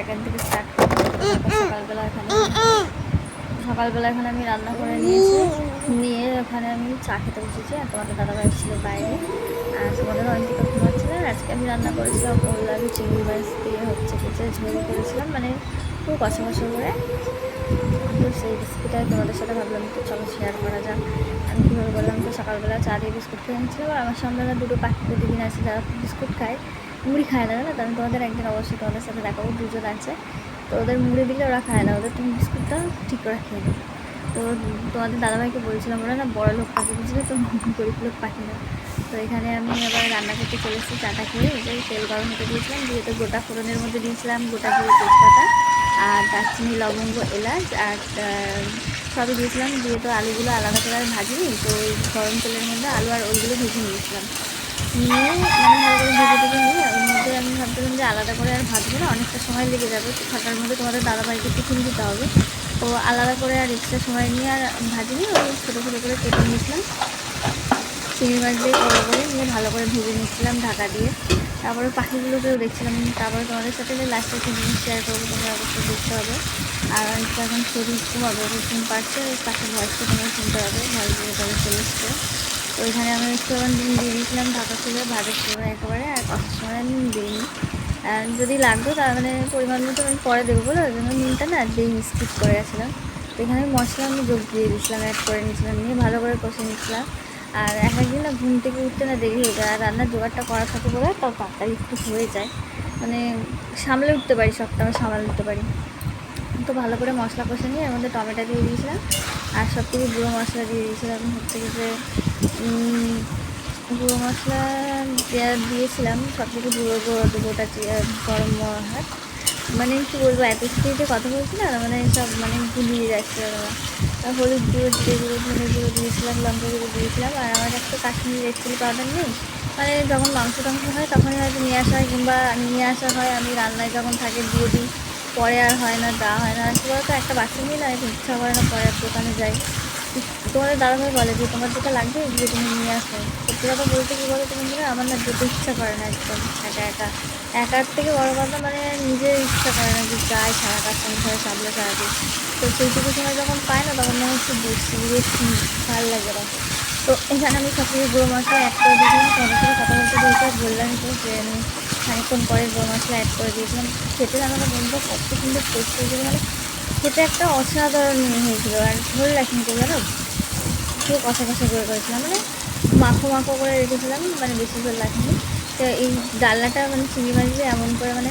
এখান থেকে স্টার্ট করবো। সকালবেলা এখানে আমি রান্না করে নিয়ে ওখানে আমি চা খেতে বসেছি। আর তোমাদের দাদাভাই ছিল বাইরে, আর তোমাদের অন্তিকা ঘুমাচ্ছিল। আর আজকে আমি রান্না করেছিলাম ওল আলু চিংড়ি মাছ দিয়ে কিছু ঝোল করেছিলাম, মানে খুব কষা কষা করে। তো সেই রেসিপিটা তোমাদের সাথে ভাবলাম তো চলো শেয়ার করা যাক। আমি কীভাবে বললাম, তো সকালবেলা চা দিয়ে বিস্কুট খেয়ে নিচ্ছিলাম। আর আমার সামনে দুটো পাখি প্রতিদিন আছে যারা বিস্কুট খায়, মুড়ি খায় না, জানো তো। আমি তোমাদের একদিন অবশ্যই তোমাদের সাথে দেখাবো, দুজন আছে। তো ওদের মুড়ি দিলে ওরা খায় না, ওদের তুমি বিস্কুটটা ঠিক করে খেয়ে নেবে। তো তোমাদের দাদাভাইকে বলছিলাম, ওরা না বড় লোক পাখি, বুঝলে তো, গরিব লোক পাখি না। তো এখানে আমি আবার রান্না করতে চলে এসেছি। চাটা খেয়ে যে তেল গরম হতে দিয়েছিলাম, দিয়ে তো গোটা ফোড়নের মধ্যে দিয়েছিলাম গোটা জিরে, তেজপাতা আর দারচিনি, লবঙ্গ, এলাচ আর সবই দিয়েছিলাম। দিয়ে তো আলুগুলো আলাদা করে আর ভাজিনি, তো ওই গরম তেলের মধ্যে আলু আর ওইগুলো ভেজে নিয়েছিলাম। নিয়ে মানে ভালো করে ভেজে নিয়ে ওর মধ্যে আমি ভাবছিলাম যে আলাদা করে আর ভাজবো না, অনেকটা সময় লেগে যাবে। তো ছটার মধ্যে তোমাদের দাদাভাইকে টিফিন দিতে হবে। তো আলাদা করে আর এক্সট্রা সময় নিয়ে আর ভাজিনি, ওই ছোটো ছোটো করে কেটে নিয়েছিলাম। চিংড়ি মাছ দিয়ে বড়ো করে নিয়ে ভালো করে ভেজে নিচ্ছিলাম ঢাকা দিয়ে। তারপরে পাখিগুলোকেও দেখছিলাম। তারপরে তোমাদের সাথে লাস্টে একটা জিনিস শেয়ার করবো, তোমরা অবশ্যই দেখতে হবে। আর অনেকটা এখন শরীর ঘুমাবে, ঘুম পাচ্ছে, পাখির ভয়েসটা তোমরা শুনতে হবে, ভয়েস দিয়ে তবে চলে এসছে। তো ওইখানে আমি একটু আমার ডিম দিয়ে দিয়েছিলাম ঢাকা খুলে, ভাজার সময় একেবারে। আর কষার সময় আমি দিইনি, যদি লাগতো তার মানে পরিমাণ মতো আমি পরে দেবো বলে ওই জন্য নুনটা না দিই, স্কিপ করে গেছিলাম। তো এখানে মশলা আমি যোগ দিয়ে দিয়েছিলাম, অ্যাড করে নিয়েছিলাম, নিয়ে ভালো করে কষে নিচ্ছিলাম। আর এক একদিন না ঘুম থেকে উঠতে না দেরি হয়ে যায়, আর রান্নার জোগাড়টা করা থাকে বলে তাও তাড়াতাড়ি একটু হয়ে যায়, মানে সামলে উঠতে পারি, সবটা আমি সামলে উঠতে পারি। তো ভালো করে মশলা কষে নিয়ে এর মধ্যে টমেটো দিয়ে দিয়েছিলাম, আর সব থেকে গুঁড়ো মশলা দিয়ে দিয়েছিলাম। হচ্ছে যে গুঁড়ো মশলা দিয়েছিলাম সব থেকে গোটা গরম হাত, মানে কী বলবো, এত স্পিডে কথা বলছি না, মানে সব মানে গুলিয়ে যাচ্ছে। হলুদ গুঁড়ো, জিরে গুঁড়ো, ধনে গুঁড়ো দিয়েছিলাম, লঙ্কা গুঁড়ো দিয়েছিলাম। আর আমার একটা কাশ্মীরি রেড চিলি পাউডার নেই, মানে যখন মাংস টাংস হয় তখনই হয়তো নিয়ে আসা হয়, কিংবা নিয়ে আসা হয়, আমি রান্নায় যখন থাকে দিয়ে দিই, পরে আর হয় না, দেওয়া হয় না। আর কি বলতো, একটা বাচ্চা নিয়ে না ইচ্ছা করে না, পরে দোকানে যাই। তোমাদের দাদাভাই বলে যে তোমার যেটা লাগবে এগুলো তুমি নিয়ে আসো। সত্যি কথা বলতে কী বলো তুমি, আমার না যেতে ইচ্ছা করে না একদম, একার থেকে বড় কথা, মানে নিজের ইচ্ছা করে না যে যাই সারা কাজ সংসারে সামলে সারাদিন। তো সেইটুকু সময় যখন পায় না, তখন মনে হচ্ছে বসছি, ভালো লাগে না। তো এখানে আমি সব থেকে গুঁড়ো মশলা অ্যাড করে দিয়েছিলাম। তোমাদের সাথে কথা বলতে বলতে বললাম তো যে আমি খানিকক্ষণ পরে গুঁড়ো মশলা অ্যাড করে দিয়েছিলাম। খেতে জানাটা বন্ধু কত সুন্দর টেস্ট হয়েছিল, মানে খেতে একটা অসাধারণ হয়েছিল। আর ঝোল রাখিনি তো, জানো, খুব কষা কষা করে করেছিলাম, মানে মাখো মাখো করে রেখেছিলাম, মানে বেশি ঝোল রাখিনি। তো এই ডালনাটা মানে চিংড়ি মাছ দিয়ে এমন করে মানে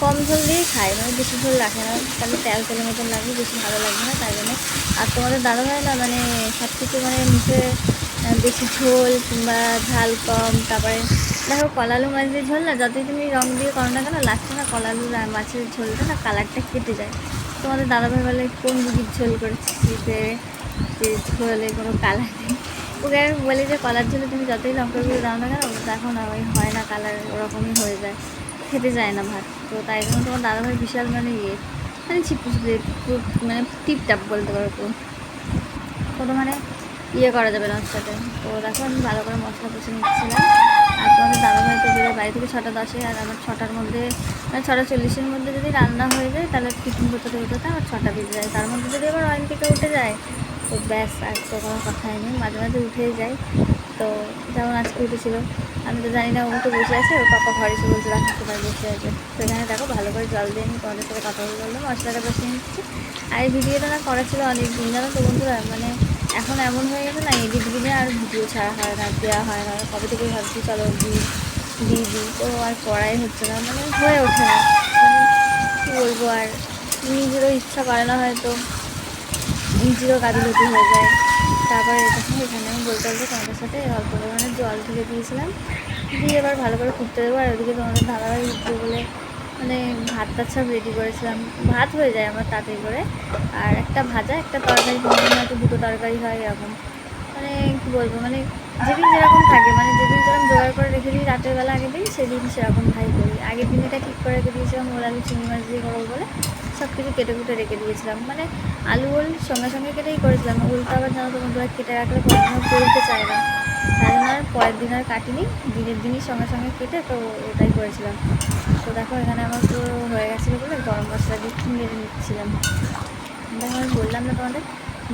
কম ঝোল দিয়েই খায়, মানে বেশি ঝোল রাখে না, তাহলে তেলের মতন লাগবে, বেশি ভালো লাগবে না, তাই জন্য। আর তোমাদের দাদাভাই না মানে সব কিছু মানে মুখে বেশি ঝোল কিংবা ঝাল কম। তারপরে দেখো কলালু মাছ দিয়ে ঝোল না, যতই তুমি রং দিয়ে করো না কেন, লাস্টে না কলালু মাছের ঝোলটা না কালারটা কেটে যায়। তোমাদের দাদাভাই বলে কোন মুরগির ঝোল করেছিস যে ঝোলে কোনো কালার নেই। ওকে আমি বলি যে কলার ঝোলে তুমি যতই লঙ্কা গুঁড়ো দাও না কেন, দেখো না ওই হয় না, কালার ওরকমই হয়ে যায়, খেতে যায় না ভাত। তো তাই জন্য তোমার দাদাভাই বিশাল মানে মানে ছিপু মানে টিপটাপ বলতে পারো, কোনো মানে করা যাবে না ওর সাথে। তো দেখো আমি ভালো করে মশলা কষে নিচ্ছিলাম। আর তোমাদের দাদাভাই তো বেরোয় বাড়ি থেকে 6টা 10-এ, আর আমার 6টার মধ্যে মানে 6টা 40-এর মধ্যে যদি রান্না হয়ে যায় তাহলে টিফিন করতে আমার 6টা বেজে যায়। তার মধ্যে যদি আবার অয়েন থেকে উঠে যায় তো ব্যাস, আর তো কোনো কথাই নেই, মাঝে মাঝে উঠেই যায়। তো যেমন আজকে উঠেছিল, আমি তো জানি না, ও তো বসে আছে, ওর পাপা ঘরে এসে বলছে রাখতে পারে বসে আছে। তো এখানে দেখো ভালো করে জল দিয়ে আমি তোমাদের সাথে কথা বললাম, মশলাটা বসিয়ে নিচ্ছি। আর এই ভিডিওটা না করা ছিল অনেক দিন, জানো তো বন্ধুরা, মানে এখন এমন হয়ে গেছে না, এডিট দিনে আর ভিডিও ছাড়া হয় না, দেওয়া হয় না। কবে থেকে ভাবছি চলো দিয়ে দিই, তো আর করাই হচ্ছে না, মানে হয়ে ওঠে না, মানে কী বলবো। আর নিজেরও ইচ্ছা করে না, হয়তো নিজেরও গাফিলতি হয়ে যায়। তারপরে এখানে আমি বলতে তোমাদের সাথে অল্প পরিমাণে জল ঢেলে দিয়েছিলাম, দিয়ে এবার ভালো করে ফুটতে দেবো। আর ওদিকে তোমাদের ধারাবাহিক উঠবে বলে মানে ভাত টাত সব রেডি করেছিলাম, ভাত হয়ে যায় আমার তাড়াতাড়ি করে। আর একটা ভাজা, একটা তরকারি, কোনো হয়তো দুটো তরকারি হয় এরকম, মানে কী বলবো, মানে যেদিন যেরকম থাকে, মানে যেদিন যেরকম জোগাড় করে রেখে দিই রাতের বেলা আগের দিন, সেদিন সেরকম ভাই করি। আগের দিন এটা ঠিক করে রেখে দিয়েছিলাম ওল আলু চিংড়ি মাছ দিয়ে করবো বলে, সব কিছু কেটে কুটে রেখে দিয়েছিলাম, মানে আলু ওল সঙ্গে সঙ্গে কেটেই করেছিলাম। ওলটা আবার জানো তো বন্ধুরা, কেটে রাখলে পরের দিনও করতে চায় না, তাই জন্য আর পরের দিন আর কাটিনি, দিনের দিনই সঙ্গে সঙ্গে কেটে তো ওটাই করেছিলাম। তো দেখো এখানে আমার পুরো হয়ে গেছিলো বলে গরম মশলা দিয়ে একটু মেরে নিচ্ছিলাম। দেখো আমি বললাম না তোমাদের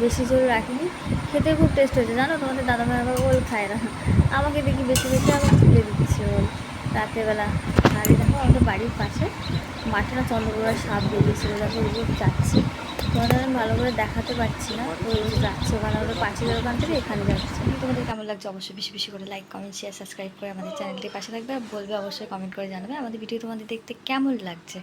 বেশি ঝোল রাখিনি, খেতে খুব টেস্ট হয়েছে জানো। তোমাদের দাদাভাই আবার ওল খায় না, আমাকে দেখি বেশি বেশি আবার তুলে দিচ্ছে ওল রাত্রেবেলা। আর এই দেখো আমাদের বাড়ির পাশে মাঠে না চন্দ্রগোড়ার সাপ বেরিয়েছিল, দেখো ওগুলো যাচ্ছে। তোমাদের আমি ভালো করে দেখাতে পারছি না, তো ওই যে যাচ্ছে ওখানে ওদের পাঁচিলের ওখান থেকে এখানে যাচ্ছে। তোমাদের কেমন লাগছে অবশ্যই বেশি বেশি করে লাইক কমেন্ট শেয়ার সাবস্ক্রাইব করে আমাদের চ্যানেলটির পাশে থাকবে, আর বলবে অবশ্যই কমেন্ট করে জানাবে আমাদের ভিডিও তোমাদের দেখতে কেমন লাগছে।